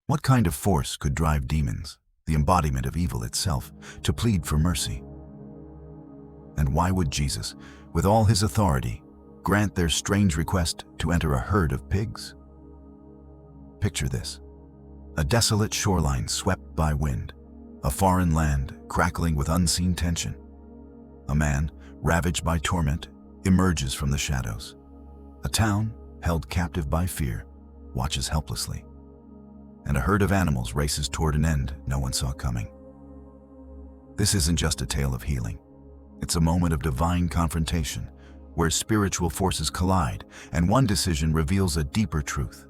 What kind of force could drive demons, the embodiment of evil itself, to plead for mercy? And why would Jesus, with all his authority, grant their strange request to enter a herd of pigs? Picture this: a desolate shoreline swept by wind, a foreign land crackling with unseen tension. A man, ravaged by torment, emerges from the shadows. A town, held captive by fear, watches helplessly. And a herd of animals races toward an end no one saw coming. This isn't just a tale of healing. It's a moment of divine confrontation, where spiritual forces collide, and one decision reveals a deeper truth.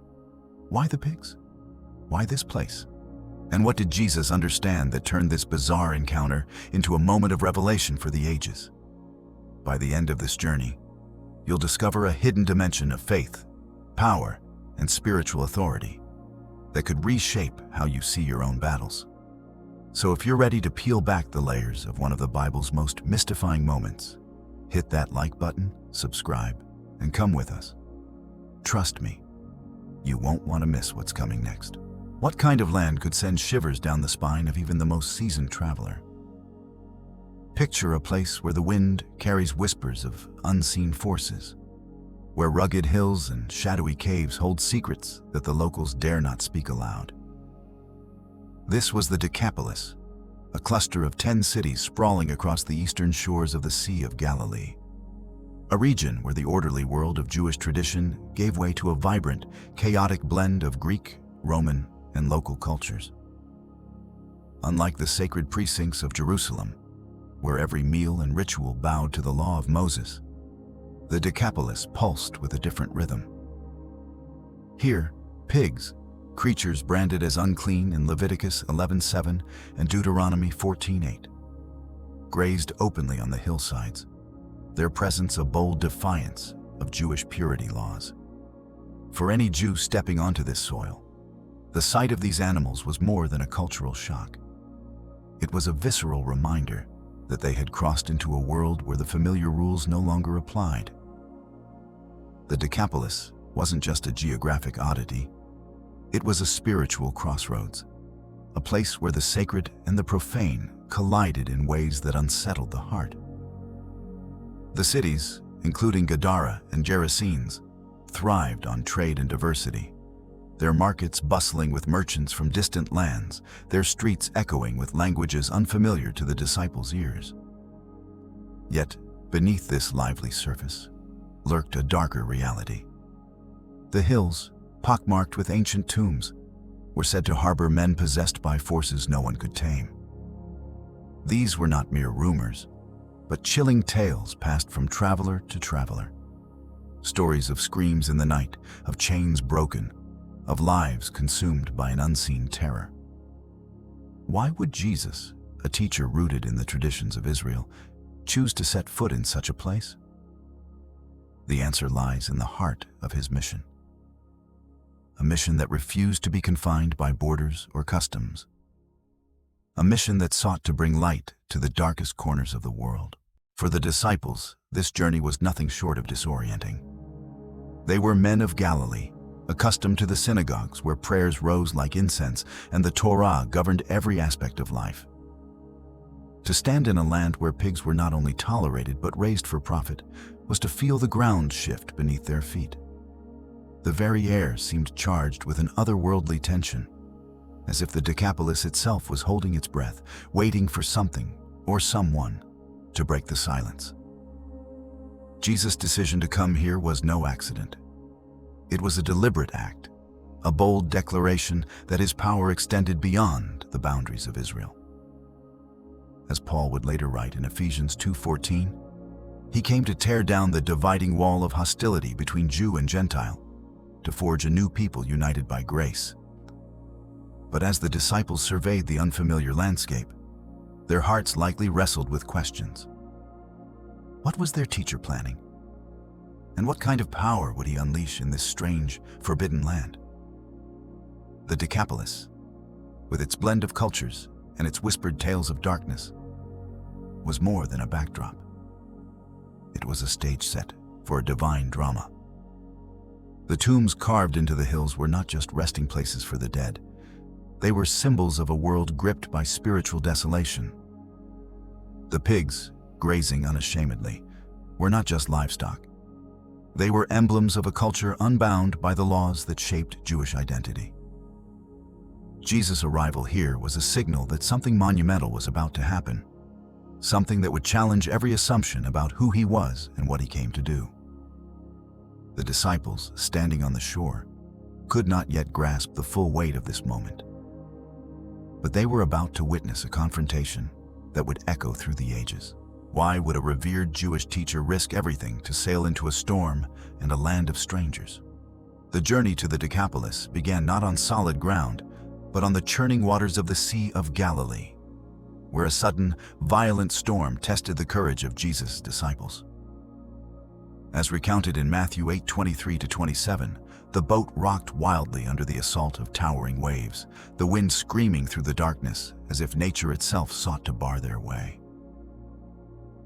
Why the pigs? Why this place? And what did Jesus understand that turned this bizarre encounter into a moment of revelation for the ages? By the end of this journey, you'll discover a hidden dimension of faith, power, and spiritual authority that could reshape how you see your own battles. So if you're ready to peel back the layers of one of the Bible's most mystifying moments, hit that like button, subscribe, and come with us. Trust me, you won't want to miss what's coming next. What kind of land could send shivers down the spine of even the most seasoned traveler? Picture a place where the wind carries whispers of unseen forces, where rugged hills and shadowy caves hold secrets that the locals dare not speak aloud. This was the Decapolis, a cluster of 10 cities sprawling across the eastern shores of the Sea of Galilee, a region where the orderly world of Jewish tradition gave way to a vibrant, chaotic blend of Greek, Roman, and local cultures. Unlike the sacred precincts of Jerusalem, where every meal and ritual bowed to the law of Moses, the Decapolis pulsed with a different rhythm. Here, pigs, creatures branded as unclean in Leviticus 11:7 and Deuteronomy 14:8, grazed openly on the hillsides, their presence a bold defiance of Jewish purity laws. For any Jew stepping onto this soil, the sight of these animals was more than a cultural shock. It was a visceral reminder that they had crossed into a world where the familiar rules no longer applied. The Decapolis wasn't just a geographic oddity. It was a spiritual crossroads, a place where the sacred and the profane collided in ways that unsettled the heart. The cities, including Gadara and Gerasenes, thrived on trade and diversity, their markets bustling with merchants from distant lands, their streets echoing with languages unfamiliar to the disciples' ears. Yet, beneath this lively surface, lurked a darker reality. The hills, pockmarked with ancient tombs, were said to harbor men possessed by forces no one could tame. These were not mere rumors, but chilling tales passed from traveler to traveler. Stories of screams in the night, of chains broken, of lives consumed by an unseen terror. Why would Jesus, a teacher rooted in the traditions of Israel, choose to set foot in such a place? The answer lies in the heart of his mission. A mission that refused to be confined by borders or customs. A mission that sought to bring light to the darkest corners of the world. For the disciples, this journey was nothing short of disorienting. They were men of Galilee, accustomed to the synagogues where prayers rose like incense and the Torah governed every aspect of life. To stand in a land where pigs were not only tolerated but raised for profit was to feel the ground shift beneath their feet. The very air seemed charged with an otherworldly tension, as if the Decapolis itself was holding its breath, waiting for something or someone to break the silence. Jesus' decision to come here was no accident. It was a deliberate act, a bold declaration that his power extended beyond the boundaries of Israel. As Paul would later write in Ephesians 2:14, he came to tear down the dividing wall of hostility between Jew and Gentile, to forge a new people united by grace. But as the disciples surveyed the unfamiliar landscape, their hearts likely wrestled with questions. What was their teacher planning? And what kind of power would he unleash in this strange, forbidden land? The Decapolis, with its blend of cultures and its whispered tales of darkness, was more than a backdrop. It was a stage set for a divine drama. The tombs carved into the hills were not just resting places for the dead. They were symbols of a world gripped by spiritual desolation. The pigs, grazing unashamedly, were not just livestock. They were emblems of a culture unbound by the laws that shaped Jewish identity. Jesus' arrival here was a signal that something monumental was about to happen, something that would challenge every assumption about who he was and what he came to do. The disciples, standing on the shore, could not yet grasp the full weight of this moment. But they were about to witness a confrontation that would echo through the ages. Why would a revered Jewish teacher risk everything to sail into a storm and a land of strangers? The journey to the Decapolis began not on solid ground, but on the churning waters of the Sea of Galilee, where a sudden, violent storm tested the courage of Jesus' disciples. As recounted in Matthew 8:23-27, the boat rocked wildly under the assault of towering waves, the wind screaming through the darkness as if nature itself sought to bar their way.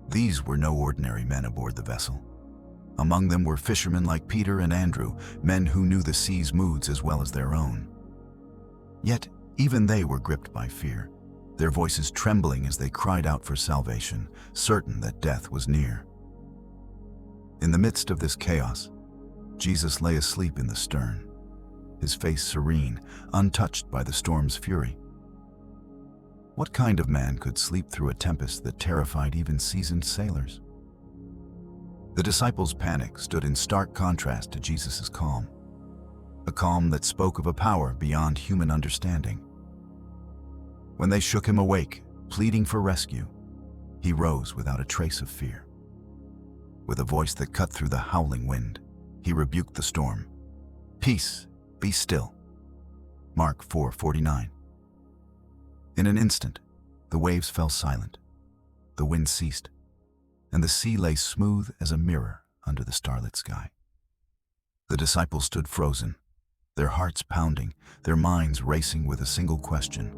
These were no ordinary men aboard the vessel. Among them were fishermen like Peter and Andrew, men who knew the sea's moods as well as their own. Yet, even they were gripped by fear, their voices trembling as they cried out for salvation, certain that death was near. In the midst of this chaos, Jesus lay asleep in the stern, his face serene, untouched by the storm's fury. What kind of man could sleep through a tempest that terrified even seasoned sailors? The disciples' panic stood in stark contrast to Jesus' calm, a calm that spoke of a power beyond human understanding. When they shook him awake, pleading for rescue, he rose without a trace of fear. With a voice that cut through the howling wind, he rebuked the storm. "Peace, be still." Mark 4:49. In an instant, the waves fell silent, the wind ceased, and the sea lay smooth as a mirror under the starlit sky. The disciples stood frozen, their hearts pounding, their minds racing with a single question.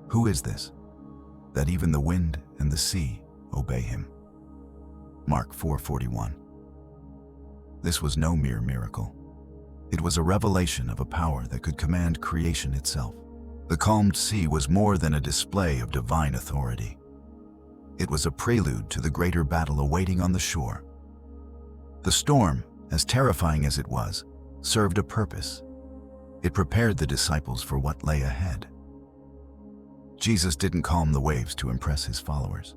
Who is this, that even the wind and the sea obey him? Mark 4:41. This was no mere miracle. It was a revelation of a power that could command creation itself. The calmed sea was more than a display of divine authority. It was a prelude to the greater battle awaiting on the shore. The storm, as terrifying as it was, served a purpose. It prepared the disciples for what lay ahead. Jesus didn't calm the waves to impress his followers.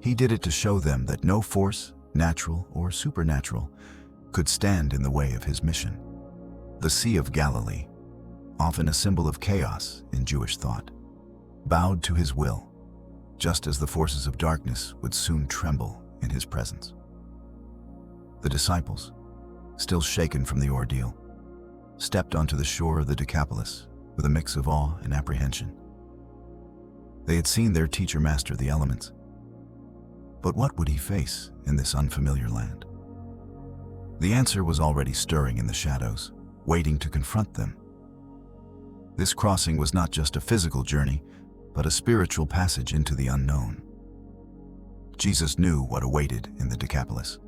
He did it to show them that no force, natural or supernatural, could stand in the way of his mission. The Sea of Galilee, often a symbol of chaos in Jewish thought, bowed to his will, just as the forces of darkness would soon tremble in his presence. The disciples, still shaken from the ordeal, stepped onto the shore of the Decapolis with a mix of awe and apprehension. They had seen their teacher master the elements. But what would he face in this unfamiliar land? The answer was already stirring in the shadows, waiting to confront them. This crossing was not just a physical journey, but a spiritual passage into the unknown. Jesus knew what awaited in the Decapolis.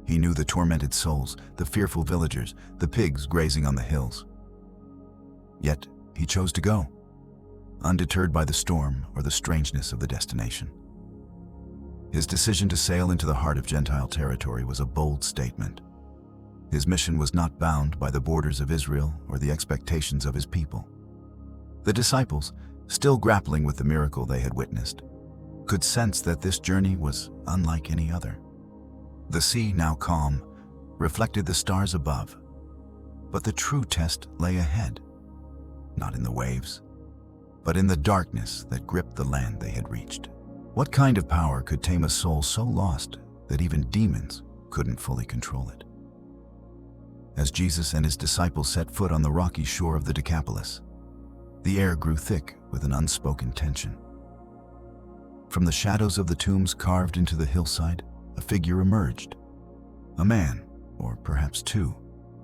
He knew the tormented souls, the fearful villagers, the pigs grazing on the hills. Yet he chose to go, undeterred by the storm or the strangeness of the destination. His decision to sail into the heart of Gentile territory was a bold statement. His mission was not bound by the borders of Israel or the expectations of his people. The disciples, still grappling with the miracle they had witnessed, could sense that this journey was unlike any other. The sea, now calm, reflected the stars above, but the true test lay ahead, not in the waves, but in the darkness that gripped the land they had reached. What kind of power could tame a soul so lost that even demons couldn't fully control it? As Jesus and his disciples set foot on the rocky shore of the Decapolis, the air grew thick with an unspoken tension. From the shadows of the tombs carved into the hillside, a figure emerged. A man, or perhaps two,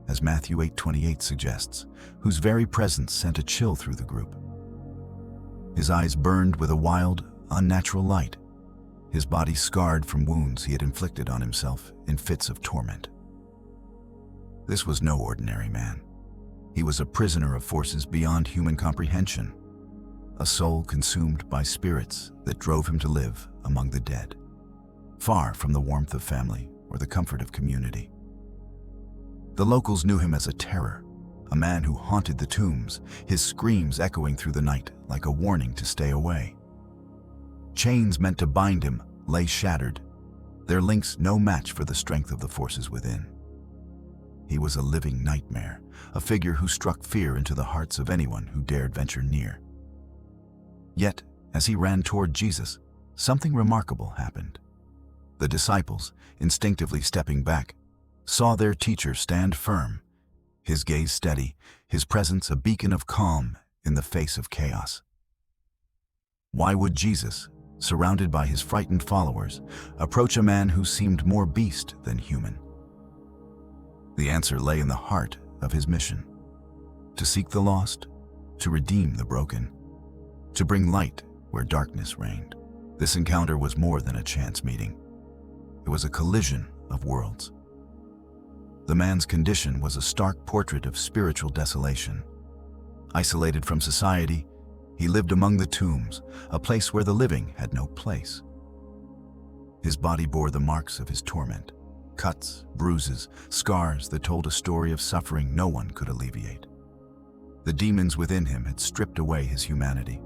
as Matthew 8:28 suggests, whose very presence sent a chill through the group. His eyes burned with a wild, unnatural light, his body scarred from wounds he had inflicted on himself in fits of torment. This was no ordinary man. He was a prisoner of forces beyond human comprehension, a soul consumed by spirits that drove him to live among the dead, far from the warmth of family or the comfort of community. The locals knew him as a terror, a man who haunted the tombs, his screams echoing through the night like a warning to stay away. Chains meant to bind him lay shattered, their links no match for the strength of the forces within. He was a living nightmare, a figure who struck fear into the hearts of anyone who dared venture near. Yet, as he ran toward Jesus, something remarkable happened. The disciples, instinctively stepping back, saw their teacher stand firm, his gaze steady, his presence a beacon of calm in the face of chaos. Why would Jesus, surrounded by his frightened followers, approach a man who seemed more beast than human? The answer lay in the heart of his mission: to seek the lost, to redeem the broken, to bring light where darkness reigned. This encounter was more than a chance meeting. It was a collision of worlds. The man's condition was a stark portrait of spiritual desolation. Isolated from society, he lived among the tombs, a place where the living had no place. His body bore the marks of his torment, cuts, bruises, scars that told a story of suffering no one could alleviate. The demons within him had stripped away his humanity,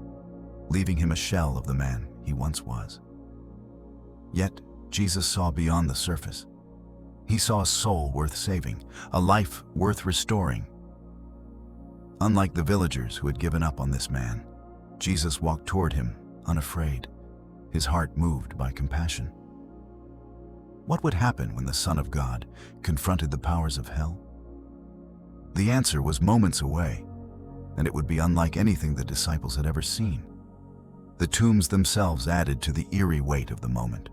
leaving him a shell of the man he once was. Yet, Jesus saw beyond the surface. He saw a soul worth saving, a life worth restoring. Unlike the villagers who had given up on this man, Jesus walked toward him, unafraid, his heart moved by compassion. What would happen when the Son of God confronted the powers of hell? The answer was moments away, and it would be unlike anything the disciples had ever seen. The tombs themselves added to the eerie weight of the moment.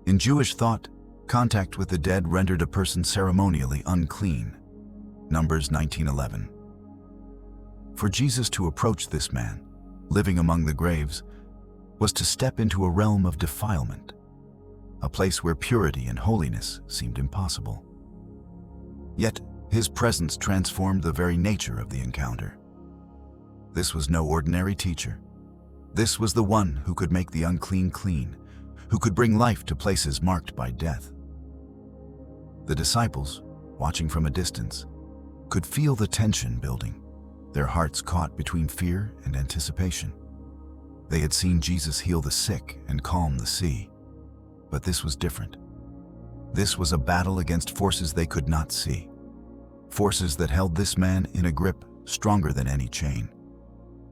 In Jewish thought, contact with the dead rendered a person ceremonially unclean. Numbers 19:11. For Jesus to approach this man, living among the graves, was to step into a realm of defilement, a place where purity and holiness seemed impossible. Yet, his presence transformed the very nature of the encounter. This was no ordinary teacher. This was the one who could make the unclean clean, who could bring life to places marked by death. The disciples, watching from a distance, could feel the tension building, their hearts caught between fear and anticipation. They had seen Jesus heal the sick and calm the sea, but this was different. This was a battle against forces they could not see, forces that held this man in a grip stronger than any chain.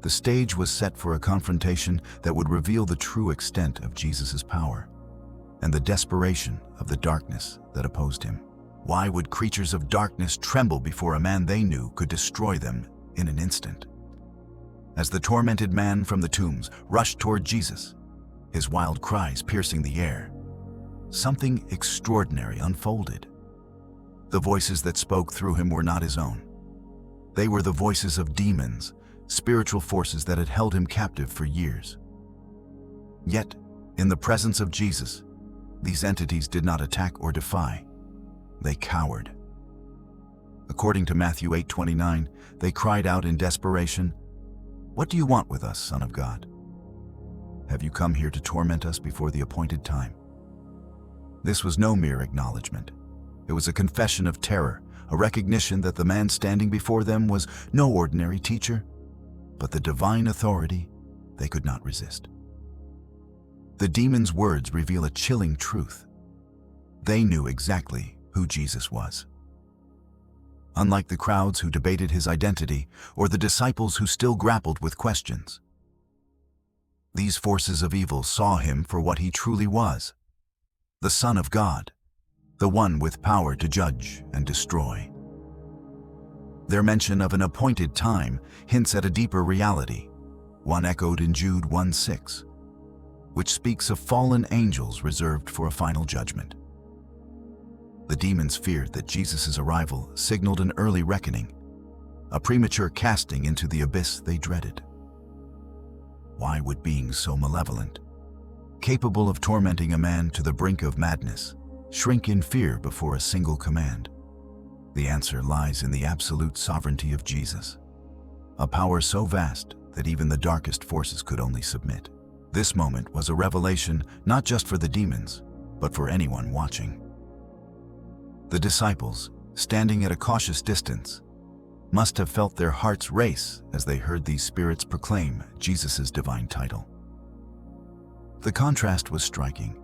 The stage was set for a confrontation that would reveal the true extent of Jesus' power and the desperation of the darkness that opposed him. Why would creatures of darkness tremble before a man they knew could destroy them in an instant? As the tormented man from the tombs rushed toward Jesus, his wild cries piercing the air, something extraordinary unfolded. The voices that spoke through him were not his own. They were the voices of demons, spiritual forces that had held him captive for years. Yet, in the presence of Jesus, these entities did not attack or defy. They cowered. According to Matthew 8:29, they cried out in desperation, "What do you want with us, Son of God? Have you come here to torment us before the appointed time?" This was no mere acknowledgement. It was a confession of terror, a recognition that the man standing before them was no ordinary teacher, but the divine authority they could not resist. The demon's words reveal a chilling truth. They knew exactly who Jesus was. Unlike the crowds who debated his identity or the disciples who still grappled with questions, these forces of evil saw him for what he truly was: the Son of God, the one with power to judge and destroy. Their mention of an appointed time hints at a deeper reality, one echoed in Jude 1:6, which speaks of fallen angels reserved for a final judgment. The demons feared that Jesus' arrival signaled an early reckoning, a premature casting into the abyss they dreaded. Why would beings so malevolent, capable of tormenting a man to the brink of madness, shrink in fear before a single command? The answer lies in the absolute sovereignty of Jesus, a power so vast that even the darkest forces could only submit. This moment was a revelation not just for the demons, but for anyone watching. The disciples, standing at a cautious distance, must have felt their hearts race as they heard these spirits proclaim Jesus' divine title. The contrast was striking.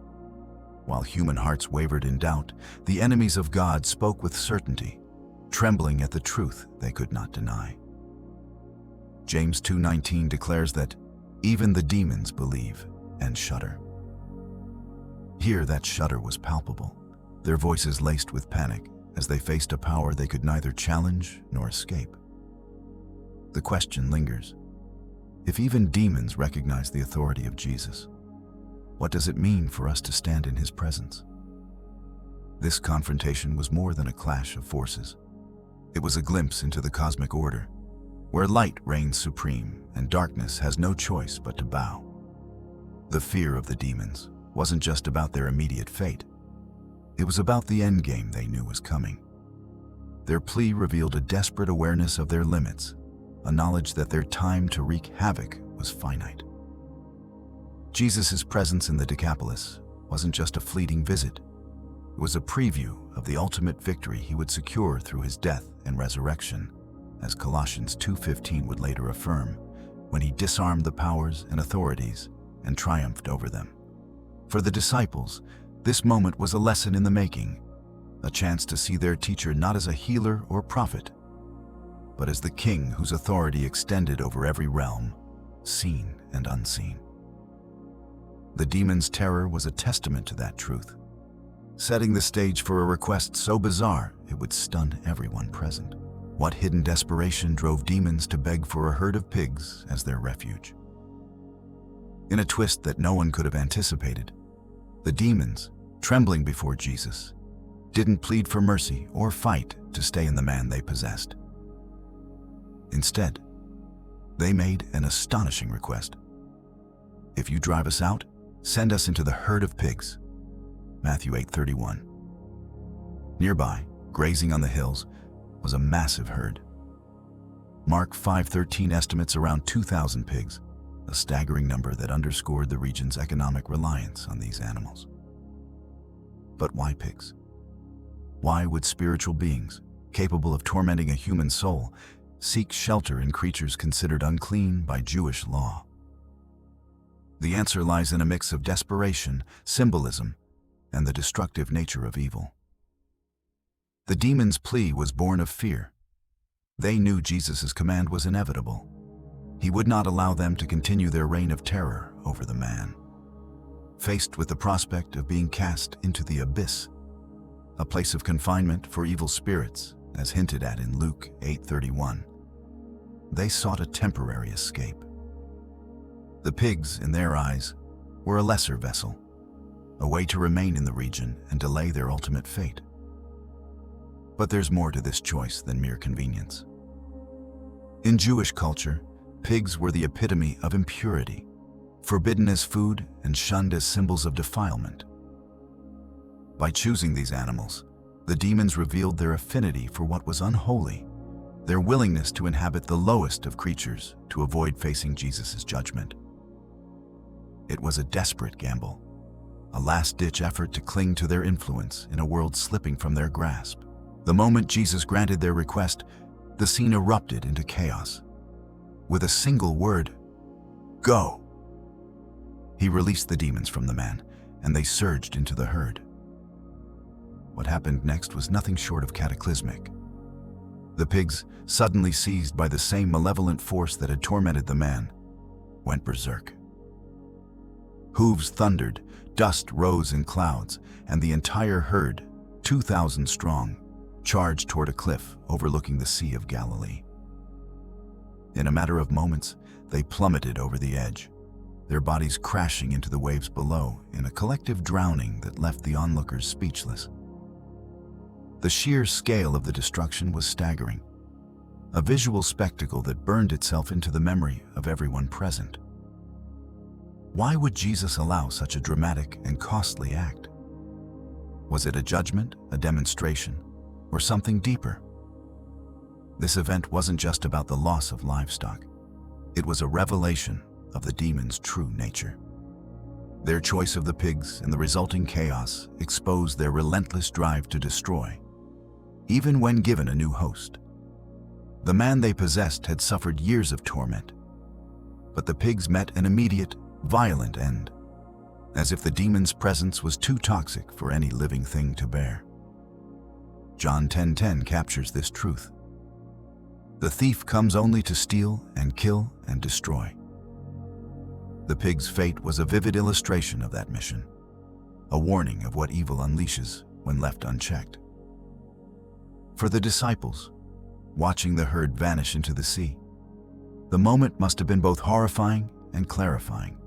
While human hearts wavered in doubt, the enemies of God spoke with certainty, trembling at the truth they could not deny. James 2:19 declares that even the demons believe and shudder. Here that shudder was palpable, their voices laced with panic as they faced a power they could neither challenge nor escape. The question lingers: if even demons recognize the authority of Jesus, what does it mean for us to stand in his presence? This confrontation was more than a clash of forces. It was a glimpse into the cosmic order, where light reigns supreme and darkness has no choice but to bow. The fear of the demons wasn't just about their immediate fate. It was about the endgame they knew was coming. Their plea revealed a desperate awareness of their limits, a knowledge that their time to wreak havoc was finite. Jesus' presence in the Decapolis wasn't just a fleeting visit. It was a preview of the ultimate victory he would secure through his death and resurrection, as Colossians 2:15 would later affirm, when he disarmed the powers and authorities and triumphed over them. For the disciples, this moment was a lesson in the making, a chance to see their teacher not as a healer or prophet, but as the king whose authority extended over every realm, seen and unseen. The demon's terror was a testament to that truth, setting the stage for a request so bizarre it would stun everyone present. What hidden desperation drove demons to beg for a herd of pigs as their refuge? In a twist that no one could have anticipated, the demons, trembling before Jesus, didn't plead for mercy or fight to stay in the man they possessed. Instead, they made an astonishing request. "If you drive us out, send us into the herd of pigs." Matthew 8:31. Nearby, grazing on the hills, was a massive herd. Mark 5:13 estimates around 2,000 pigs, a staggering number that underscored the region's economic reliance on these animals. But why pigs? Why would spiritual beings, capable of tormenting a human soul, seek shelter in creatures considered unclean by Jewish law? The answer lies in a mix of desperation, symbolism, and the destructive nature of evil. The demons' plea was born of fear. They knew Jesus' command was inevitable. He would not allow them to continue their reign of terror over the man. Faced with the prospect of being cast into the abyss, a place of confinement for evil spirits, as hinted at in Luke 8:31, they sought a temporary escape. The pigs, in their eyes, were a lesser vessel, a way to remain in the region and delay their ultimate fate. But there's more to this choice than mere convenience. In Jewish culture, pigs were the epitome of impurity, forbidden as food and shunned as symbols of defilement. By choosing these animals, the demons revealed their affinity for what was unholy, their willingness to inhabit the lowest of creatures to avoid facing Jesus' judgment. It was a desperate gamble, a last-ditch effort to cling to their influence in a world slipping from their grasp. The moment Jesus granted their request, the scene erupted into chaos. With a single word, "Go!" He released the demons from the man, and they surged into the herd. What happened next was nothing short of cataclysmic. The pigs, suddenly seized by the same malevolent force that had tormented the man, went berserk. Hooves thundered, dust rose in clouds, and the entire herd, 2,000 strong, charged toward a cliff overlooking the Sea of Galilee. In a matter of moments, they plummeted over the edge, their bodies crashing into the waves below in a collective drowning that left the onlookers speechless. The sheer scale of the destruction was staggering, a visual spectacle that burned itself into the memory of everyone present. Why would Jesus allow such a dramatic and costly act? Was it a judgment, a demonstration, or something deeper? This event wasn't just about the loss of livestock. It was a revelation of the demons' true nature. Their choice of the pigs and the resulting chaos exposed their relentless drive to destroy, even when given a new host. The man they possessed had suffered years of torment, but the pigs met an immediate, violent end, as if the demon's presence was too toxic for any living thing to bear. John 10:10 captures this truth. The thief comes only to steal and kill and destroy. The pig's fate was a vivid illustration of that mission, a warning of what evil unleashes when left unchecked. For the disciples, watching the herd vanish into the sea, the moment must have been both horrifying and clarifying.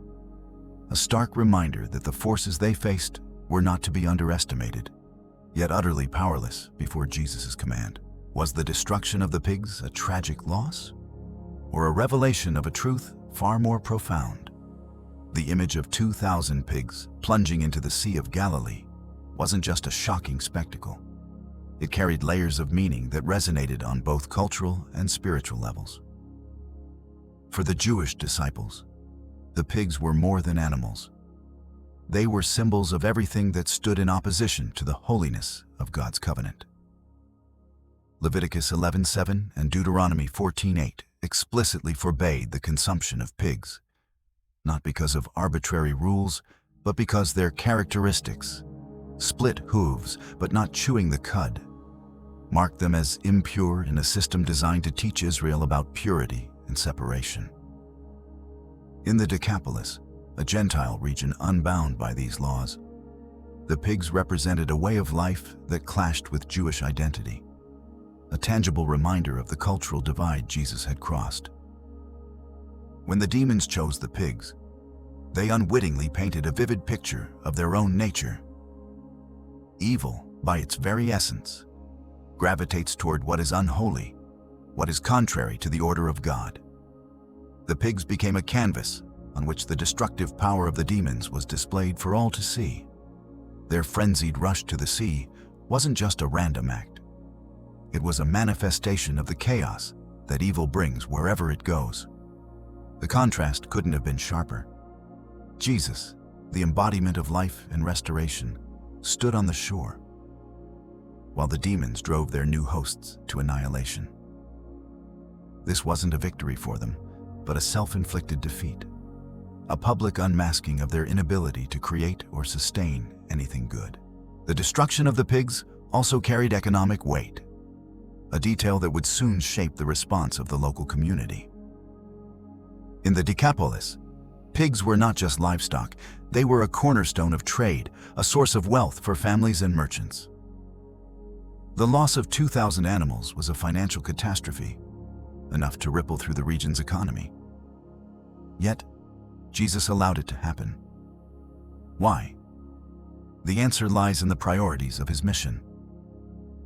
A stark reminder that the forces they faced were not to be underestimated, yet utterly powerless before Jesus' command. Was the destruction of the pigs a tragic loss, or a revelation of a truth far more profound? The image of 2,000 pigs plunging into the Sea of Galilee wasn't just a shocking spectacle. It carried layers of meaning that resonated on both cultural and spiritual levels. For the Jewish disciples, the pigs were more than animals. They were symbols of everything that stood in opposition to the holiness of God's covenant. Leviticus 11:7 and Deuteronomy 14:8 explicitly forbade the consumption of pigs, not because of arbitrary rules, but because their characteristics, split hooves but not chewing the cud, marked them as impure in a system designed to teach Israel about purity and separation. In the Decapolis, a Gentile region unbound by these laws, the pigs represented a way of life that clashed with Jewish identity, a tangible reminder of the cultural divide Jesus had crossed. When the demons chose the pigs, they unwittingly painted a vivid picture of their own nature. Evil, by its very essence, gravitates toward what is unholy, what is contrary to the order of God. The pigs became a canvas on which the destructive power of the demons was displayed for all to see. Their frenzied rush to the sea wasn't just a random act. It was a manifestation of the chaos that evil brings wherever it goes. The contrast couldn't have been sharper. Jesus, the embodiment of life and restoration, stood on the shore, while the demons drove their new hosts to annihilation. This wasn't a victory for them, but a self-inflicted defeat, a public unmasking of their inability to create or sustain anything good. The destruction of the pigs also carried economic weight, a detail that would soon shape the response of the local community. In the Decapolis, pigs were not just livestock, they were a cornerstone of trade, a source of wealth for families and merchants. The loss of 2,000 animals was a financial catastrophe, enough to ripple through the region's economy. Yet, Jesus allowed it to happen. Why? The answer lies in the priorities of his mission.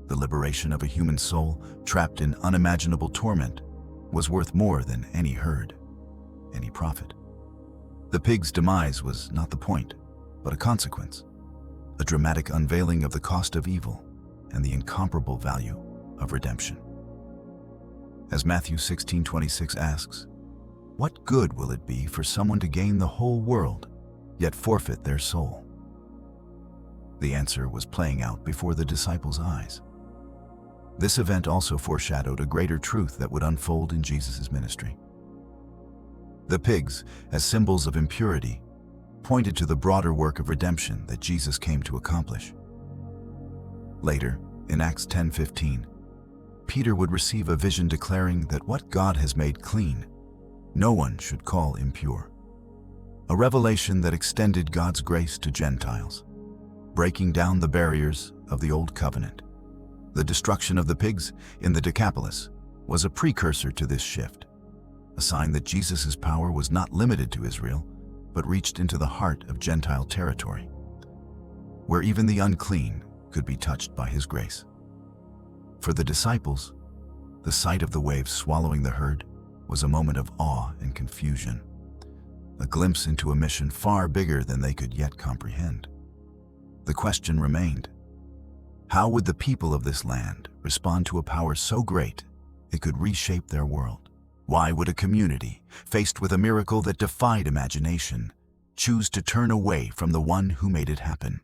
The liberation of a human soul trapped in unimaginable torment was worth more than any herd, any profit. The pig's demise was not the point, but a consequence, a dramatic unveiling of the cost of evil and the incomparable value of redemption. As Matthew 16:26 asks, "What good will it be for someone to gain the whole world, yet forfeit their soul?" The answer was playing out before the disciples' eyes. This event also foreshadowed a greater truth that would unfold in Jesus' ministry. The pigs, as symbols of impurity, pointed to the broader work of redemption that Jesus came to accomplish. Later, in Acts 10:15, Peter would receive a vision declaring that what God has made clean, no one should call impure. A revelation that extended God's grace to Gentiles, breaking down the barriers of the Old Covenant. The destruction of the pigs in the Decapolis was a precursor to this shift, a sign that Jesus' power was not limited to Israel, but reached into the heart of Gentile territory, where even the unclean could be touched by his grace. For the disciples, the sight of the waves swallowing the herd was a moment of awe and confusion, a glimpse into a mission far bigger than they could yet comprehend. The question remained, how would the people of this land respond to a power so great it could reshape their world. Why would a community, faced with a miracle that defied imagination, choose to turn away from the one who made it happen?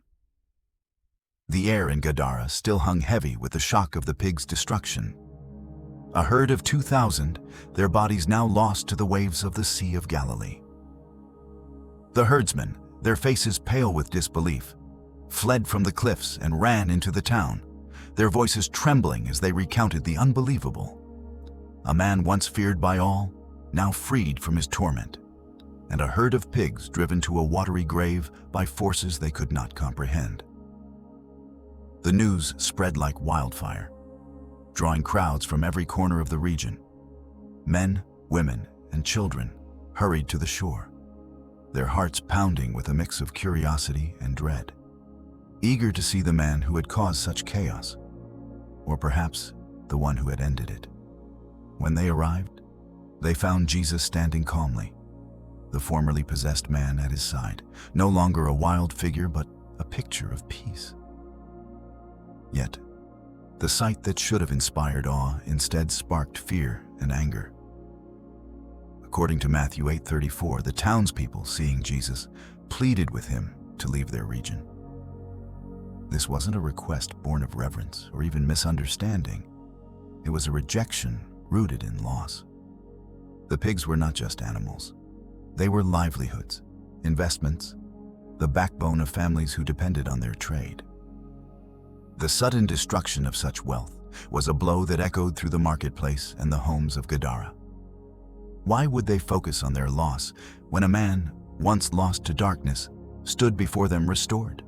The air in Gadara still hung heavy with the shock of the pigs' destruction. A herd of 2,000, their bodies now lost to the waves of the Sea of Galilee. The herdsmen, their faces pale with disbelief, fled from the cliffs and ran into the town, their voices trembling as they recounted the unbelievable. A man once feared by all, now freed from his torment, and a herd of pigs driven to a watery grave by forces they could not comprehend. The news spread like wildfire, drawing crowds from every corner of the region. Men, women, and children hurried to the shore, their hearts pounding with a mix of curiosity and dread, eager to see the man who had caused such chaos, or perhaps the one who had ended it. When they arrived, they found Jesus standing calmly, the formerly possessed man at his side, no longer a wild figure but a picture of peace. Yet, the sight that should have inspired awe instead sparked fear and anger. According to Matthew 8:34, the townspeople, seeing Jesus, pleaded with him to leave their region. This wasn't a request born of reverence or even misunderstanding. It was a rejection rooted in loss. The pigs were not just animals. They were livelihoods, investments, the backbone of families who depended on their trade. The sudden destruction of such wealth was a blow that echoed through the marketplace and the homes of Gadara. Why would they focus on their loss when a man, once lost to darkness, stood before them restored?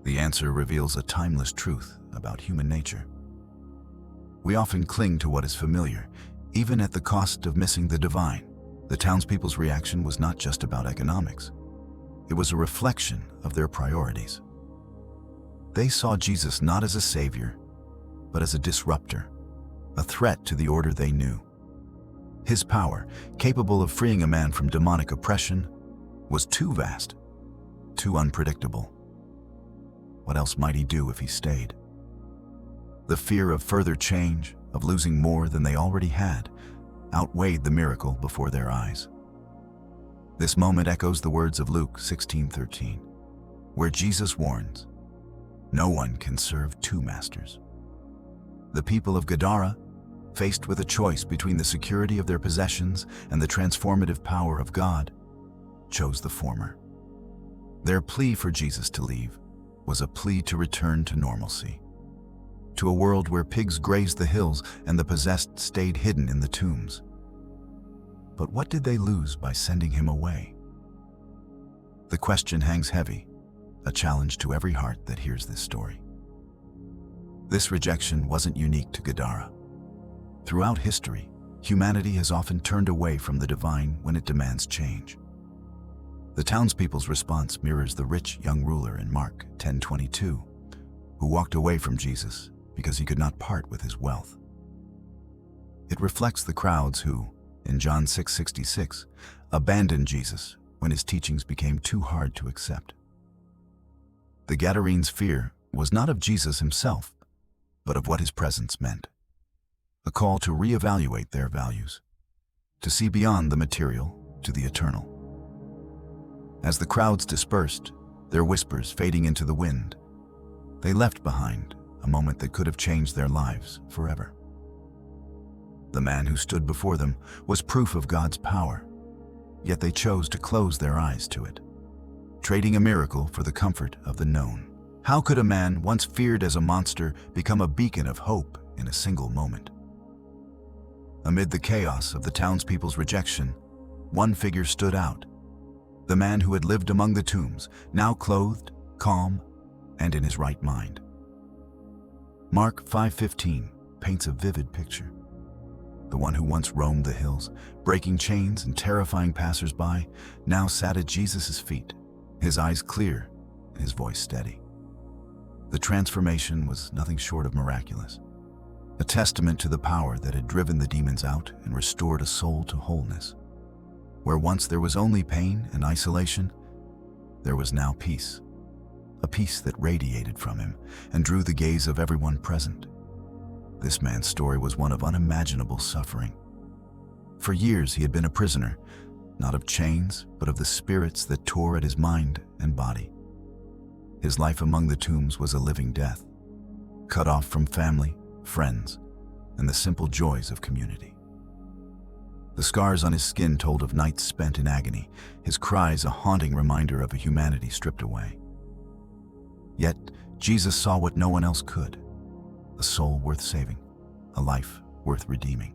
The answer reveals a timeless truth about human nature. We often cling to what is familiar, even at the cost of missing the divine. The townspeople's reaction was not just about economics. It was a reflection of their priorities. They saw Jesus not as a savior, but as a disruptor, a threat to the order they knew. His power, capable of freeing a man from demonic oppression, was too vast, too unpredictable. What else might he do if he stayed? The fear of further change, of losing more than they already had, outweighed the miracle before their eyes. This moment echoes the words of Luke 16:13, where Jesus warns, "No one can serve two masters." The people of Gadara, faced with a choice between the security of their possessions and the transformative power of God, chose the former. Their plea for Jesus to leave was a plea to return to normalcy, to a world where pigs grazed the hills and the possessed stayed hidden in the tombs. But what did they lose by sending him away? The question hangs heavy, a challenge to every heart that hears this story. This rejection wasn't unique to Gadara. Throughout history, humanity has often turned away from the divine when it demands change. The townspeople's response mirrors the rich young ruler in Mark 10:22, who walked away from Jesus because he could not part with his wealth. It reflects the crowds who, in John 6:66, abandoned Jesus when his teachings became too hard to accept. The Gadarenes' fear was not of Jesus himself, but of what his presence meant. A call to reevaluate their values, to see beyond the material to the eternal. As the crowds dispersed, their whispers fading into the wind, they left behind a moment that could have changed their lives forever. The man who stood before them was proof of God's power, yet they chose to close their eyes to it, trading a miracle for the comfort of the known. How could a man once feared as a monster become a beacon of hope in a single moment? Amid the chaos of the townspeople's rejection, one figure stood out, the man who had lived among the tombs, now clothed, calm, and in his right mind. Mark 5:15 paints a vivid picture. The one who once roamed the hills, breaking chains and terrifying passers-by, now sat at Jesus' feet, his eyes clear and his voice steady. The transformation was nothing short of miraculous, a testament to the power that had driven the demons out and restored a soul to wholeness. Where once there was only pain and isolation, there was now peace, a peace that radiated from him and drew the gaze of everyone present. This man's story was one of unimaginable suffering. For years he had been a prisoner, not of chains, but of the spirits that tore at his mind and body. His life among the tombs was a living death, cut off from family, friends, and the simple joys of community. The scars on his skin told of nights spent in agony, his cries a haunting reminder of a humanity stripped away. Yet, Jesus saw what no one else could: a soul worth saving, a life worth redeeming.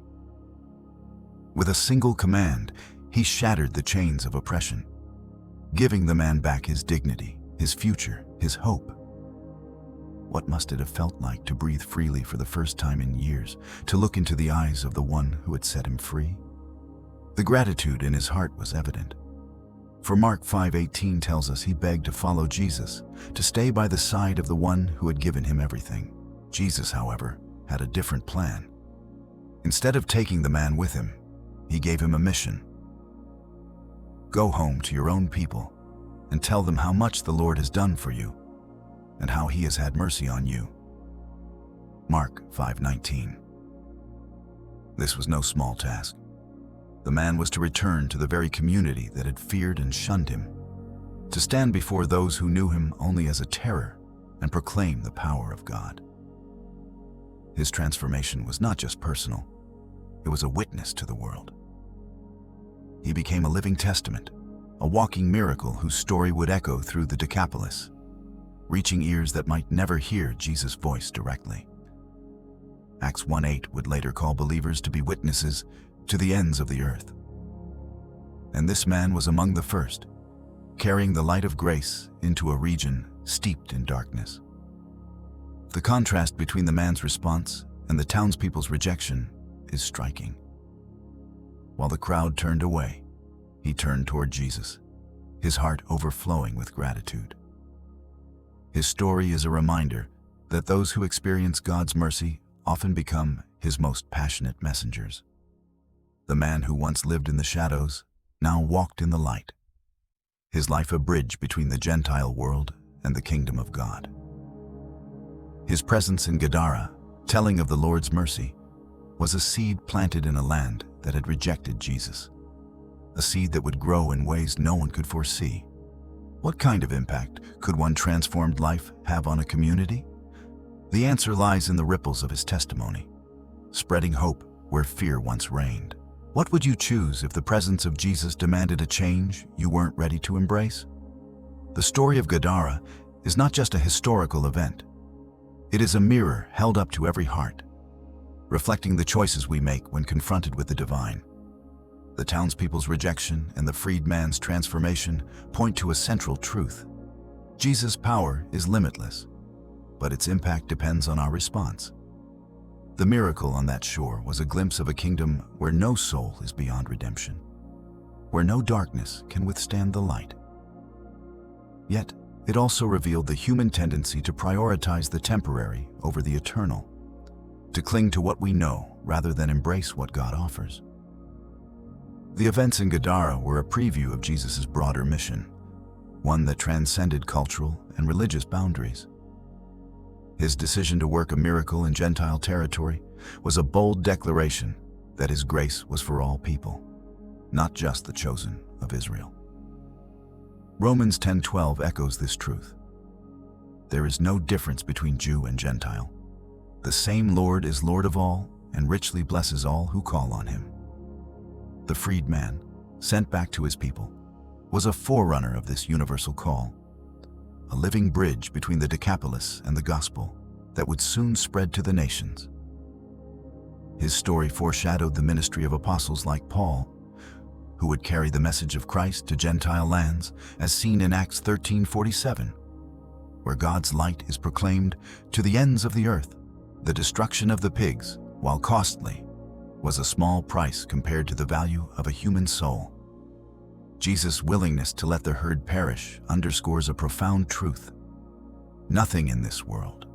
With a single command, he shattered the chains of oppression, giving the man back his dignity, his future, his hope. What must it have felt like to breathe freely for the first time in years, to look into the eyes of the one who had set him free? The gratitude in his heart was evident. For Mark 5:18 tells us he begged to follow Jesus, to stay by the side of the one who had given him everything. Jesus, however, had a different plan. Instead of taking the man with him, he gave him a mission. Go home to your own people and tell them how much the Lord has done for you and how he has had mercy on you. Mark 5:19. This was no small task. The man was to return to the very community that had feared and shunned him, to stand before those who knew him only as a terror and proclaim the power of God. His transformation was not just personal, it was a witness to the world. He became a living testament, a walking miracle whose story would echo through the Decapolis, reaching ears that might never hear Jesus' voice directly. Acts 1:8 would later call believers to be witnesses to the ends of the earth. And this man was among the first, carrying the light of grace into a region steeped in darkness. The contrast between the man's response and the townspeople's rejection is striking. While the crowd turned away, he turned toward Jesus, his heart overflowing with gratitude. His story is a reminder that those who experience God's mercy often become his most passionate messengers. The man who once lived in the shadows now walked in the light, his life a bridge between the Gentile world and the kingdom of God. His presence in Gadara, telling of the Lord's mercy, was a seed planted in a land that had rejected Jesus, a seed that would grow in ways no one could foresee. What kind of impact could one transformed life have on a community? The answer lies in the ripples of his testimony, spreading hope where fear once reigned. What would you choose if the presence of Jesus demanded a change you weren't ready to embrace? The story of Gadara is not just a historical event. It is a mirror held up to every heart, reflecting the choices we make when confronted with the divine. The townspeople's rejection and the freedman's transformation point to a central truth. Jesus' power is limitless, but its impact depends on our response. The miracle on that shore was a glimpse of a kingdom where no soul is beyond redemption, where no darkness can withstand the light. Yet, it also revealed the human tendency to prioritize the temporary over the eternal, to cling to what we know rather than embrace what God offers. The events in Gadara were a preview of Jesus' broader mission, one that transcended cultural and religious boundaries. His decision to work a miracle in Gentile territory was a bold declaration that his grace was for all people, not just the chosen of Israel. Romans 10:12 echoes this truth. There is no difference between Jew and Gentile. The same Lord is Lord of all and richly blesses all who call on him. The freedman, sent back to his people, was a forerunner of this universal call, a living bridge between the Decapolis and the gospel that would soon spread to the nations. His story foreshadowed the ministry of apostles like Paul, who would carry the message of Christ to Gentile lands, as seen in Acts 13:47, where God's light is proclaimed to the ends of the earth. The destruction of the pigs, while costly, was a small price compared to the value of a human soul. Jesus' willingness to let the herd perish underscores a profound truth. Nothing in this world,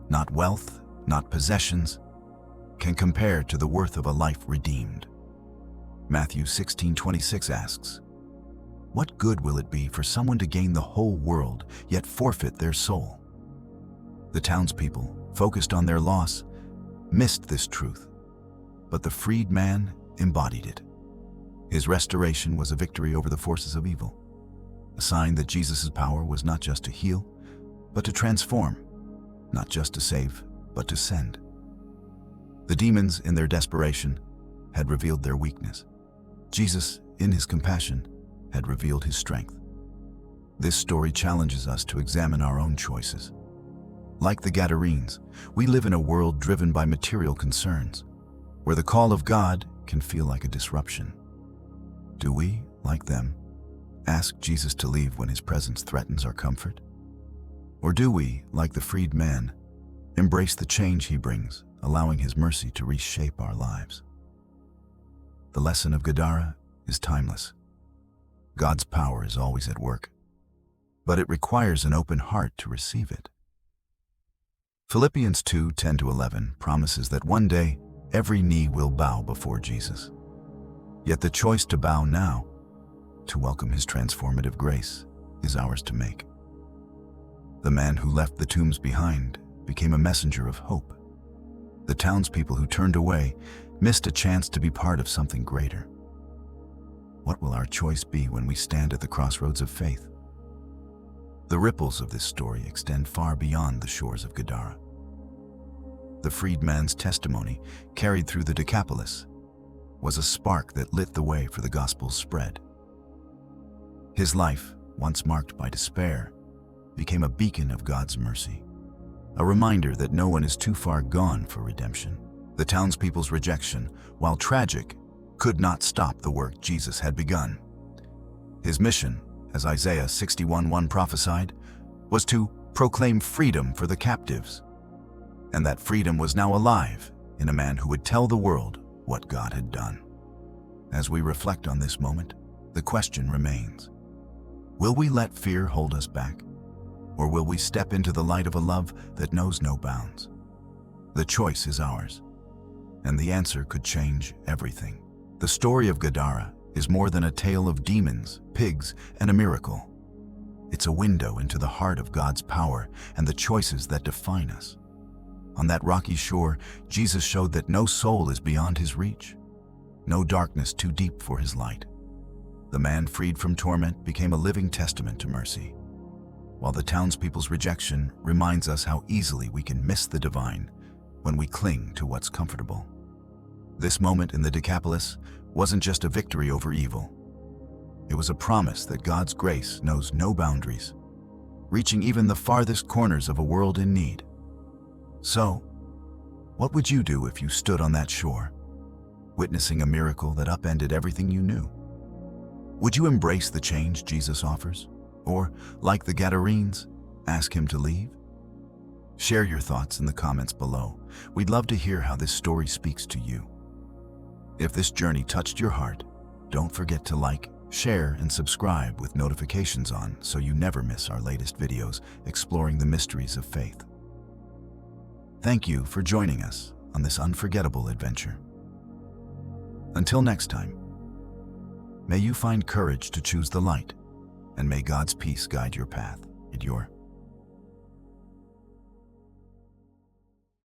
not wealth, not possessions, can compare to the worth of a life redeemed. Matthew 16:26 asks, "What good will it be for someone to gain the whole world yet forfeit their soul?" The townspeople, focused on their loss, missed this truth, but the freed man embodied it. His restoration was a victory over the forces of evil, a sign that Jesus' power was not just to heal, but to transform, not just to save, but to send. The demons, in their desperation, had revealed their weakness. Jesus, in his compassion, had revealed his strength. This story challenges us to examine our own choices. Like the Gadarenes, we live in a world driven by material concerns, where the call of God can feel like a disruption. Do we, like them, ask Jesus to leave when his presence threatens our comfort? Or do we, like the freed man, embrace the change he brings, allowing his mercy to reshape our lives? The lesson of Gadara is timeless. God's power is always at work, but it requires an open heart to receive it. Philippians 2:10-11 promises that one day every knee will bow before Jesus. Yet the choice to bow now, to welcome his transformative grace, is ours to make. The man who left the tombs behind became a messenger of hope. The townspeople who turned away missed a chance to be part of something greater. What will our choice be when we stand at the crossroads of faith? The ripples of this story extend far beyond the shores of Gadara. The freed man's testimony, carried through the Decapolis, was a spark that lit the way for the gospel's spread. His life, once marked by despair, became a beacon of God's mercy, a reminder that no one is too far gone for redemption. The townspeople's rejection, while tragic, could not stop the work Jesus had begun. His mission, as Isaiah 61:1 prophesied, was to proclaim freedom for the captives. And that freedom was now alive in a man who would tell the world what God had done. As we reflect on this moment, the question remains: will we let fear hold us back? Or will we step into the light of a love that knows no bounds? The choice is ours, and the answer could change everything. The story of Gadara is more than a tale of demons, pigs, and a miracle. It's a window into the heart of God's power and the choices that define us. On that rocky shore, Jesus showed that no soul is beyond his reach, no darkness too deep for his light. The man freed from torment became a living testament to mercy, while the townspeople's rejection reminds us how easily we can miss the divine when we cling to what's comfortable. This moment in the Decapolis wasn't just a victory over evil. It was a promise that God's grace knows no boundaries, reaching even the farthest corners of a world in need. So, what would you do if you stood on that shore, witnessing a miracle that upended everything you knew? Would you embrace the change Jesus offers? Or, like the Gadarenes, ask him to leave? Share your thoughts in the comments below. We'd love to hear how this story speaks to you. If this journey touched your heart, don't forget to like, share, and subscribe with notifications on so you never miss our latest videos exploring the mysteries of faith. Thank you for joining us on this unforgettable adventure. Until next time, may you find courage to choose the light, and may God's peace guide your path and your